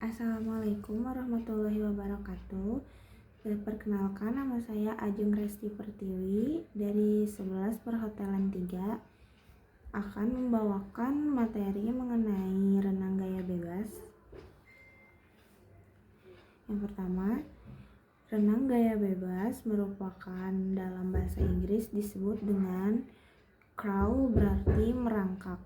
Assalamualaikum warahmatullahi wabarakatuh. Perkenalkan, nama saya Ajeng Resti Pertiwi dari 11 Perhotelan 3 akan membawakan materi mengenai renang gaya bebas. Yang pertama, renang gaya bebas merupakan dalam bahasa Inggris disebut dengan crawl, berarti merangkak.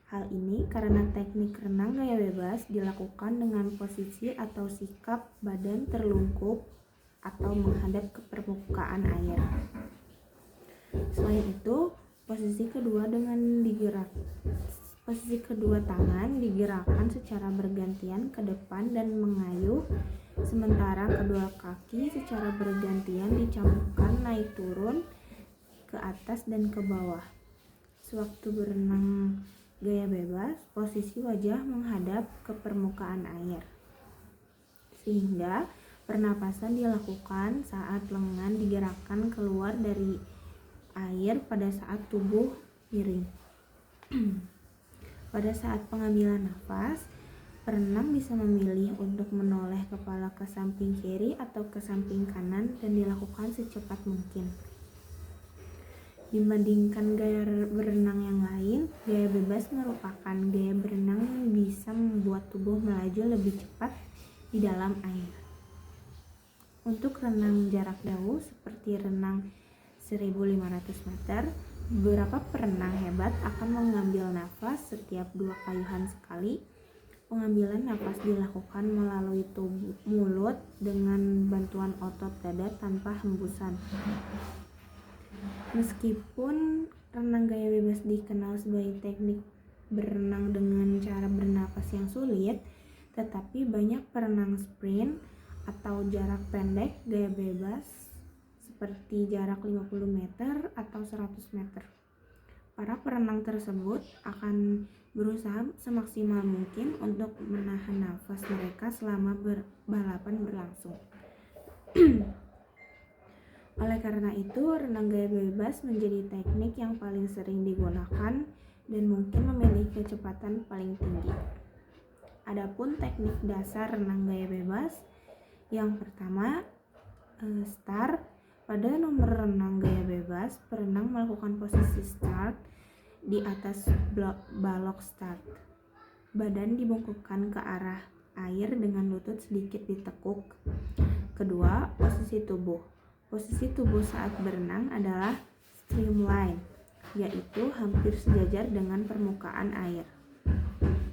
Hal ini karena teknik renang gaya bebas dilakukan dengan posisi atau sikap badan terlungkup atau menghadap ke permukaan air. Selain itu, posisi kedua tangan digerakkan secara bergantian ke depan dan mengayuh, sementara kedua kaki secara bergantian dicamukkan naik turun ke atas dan ke bawah. Sewaktu berenang gaya bebas, posisi wajah menghadap ke permukaan air, sehingga pernapasan dilakukan saat lengan digerakkan keluar dari air pada saat tubuh miring. Pada saat pengambilan nafas, perenang bisa memilih untuk menoleh kepala ke samping kiri atau ke samping kanan dan dilakukan secepat mungkin. Dibandingkan gaya berenang yang lain, gaya bebas merupakan gaya berenang yang bisa membuat tubuh melaju lebih cepat di dalam air. Untuk renang jarak jauh seperti renang 1.500 meter, beberapa perenang hebat akan mengambil nafas setiap 2 kayuhan sekali. Pengambilan nafas dilakukan melalui mulut dengan bantuan otot dada tanpa hembusan. Meskipun renang gaya bebas dikenal sebagai teknik berenang dengan cara bernapas yang sulit, tetapi banyak perenang sprint atau jarak pendek gaya bebas seperti jarak 50 meter atau 100 meter. Para perenang tersebut akan berusaha semaksimal mungkin untuk menahan nafas mereka selama balapan berlangsung. Oleh karena itu, renang gaya bebas menjadi teknik yang paling sering digunakan dan mungkin memiliki kecepatan paling tinggi. Adapun teknik dasar renang gaya bebas, yang pertama, start. Pada nomor renang gaya bebas, perenang melakukan posisi start di atas balok start. Badan dibungkukkan ke arah air dengan lutut sedikit ditekuk. Kedua, posisi tubuh. Posisi tubuh saat berenang adalah streamline, yaitu hampir sejajar dengan permukaan air.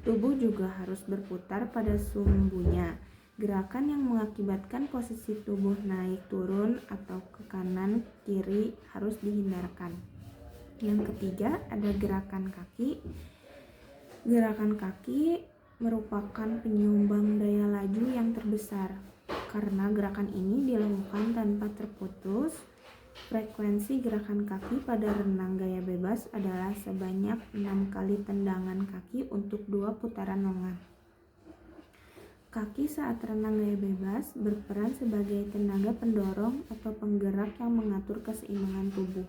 Tubuh juga harus berputar pada sumbunya. Gerakan yang mengakibatkan posisi tubuh naik turun atau ke kanan kiri harus dihindarkan. Yang ketiga, ada gerakan kaki. Gerakan kaki merupakan penyumbang daya laju yang terbesar. Karena gerakan ini dilakukan tanpa terputus, frekuensi gerakan kaki pada renang gaya bebas adalah sebanyak 6 kali tendangan kaki untuk 2 putaran lengan. Kaki saat renang gaya bebas berperan sebagai tenaga pendorong atau penggerak yang mengatur keseimbangan tubuh.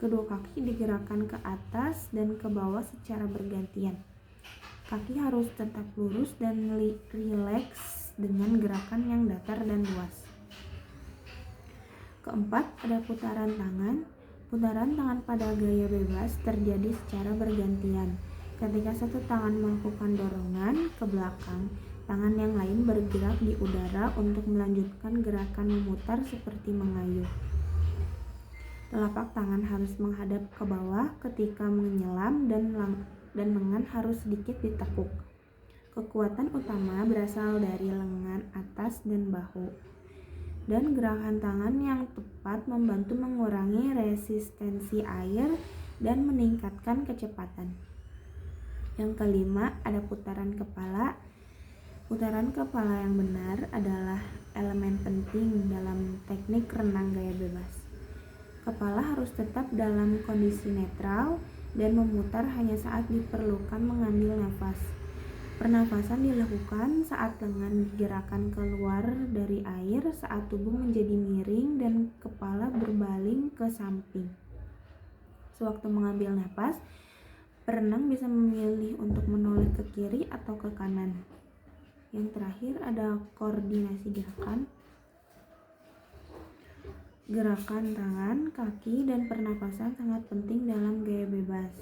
Kedua kaki digerakkan ke atas dan ke bawah secara bergantian. Kaki harus tetap lurus dan rileks dengan gerakan yang datar dan luas. Keempat, ada putaran tangan. Putaran tangan pada gaya bebas terjadi secara bergantian. Ketika satu tangan melakukan dorongan ke belakang, tangan yang lain bergerak di udara untuk melanjutkan gerakan memutar seperti mengayuh. Telapak tangan harus menghadap ke bawah ketika menyelam dan lengan harus sedikit ditekuk. Kekuatan utama berasal dari lengan atas dan bahu. Dan gerakan tangan yang tepat membantu mengurangi resistensi air dan meningkatkan kecepatan. Yang kelima, ada putaran kepala. Putaran kepala yang benar adalah elemen penting dalam teknik renang gaya bebas. Kepala harus tetap dalam kondisi netral dan memutar hanya saat diperlukan mengambil nafas. Pernafasan dilakukan saat lengan digerakkan keluar dari air, saat tubuh menjadi miring dan kepala berbaling ke samping. Sewaktu mengambil napas, perenang bisa memilih untuk menoleh ke kiri atau ke kanan. Yang terakhir ada koordinasi gerakan. Gerakan tangan, kaki, dan pernapasan sangat penting dalam gaya bebas.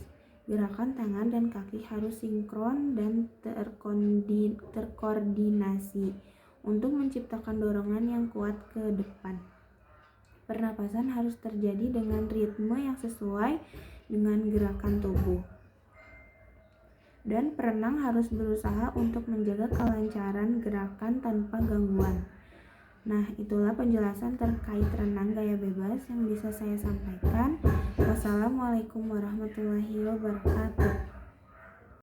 Gerakan tangan dan kaki harus sinkron dan terkoordinasi untuk menciptakan dorongan yang kuat ke depan. Pernapasan harus terjadi dengan ritme yang sesuai dengan gerakan tubuh. Dan perenang harus berusaha untuk menjaga kelancaran gerakan tanpa gangguan. Nah, itulah penjelasan terkait renang gaya bebas yang bisa saya sampaikan. Wassalamualaikum warahmatullahi wabarakatuh.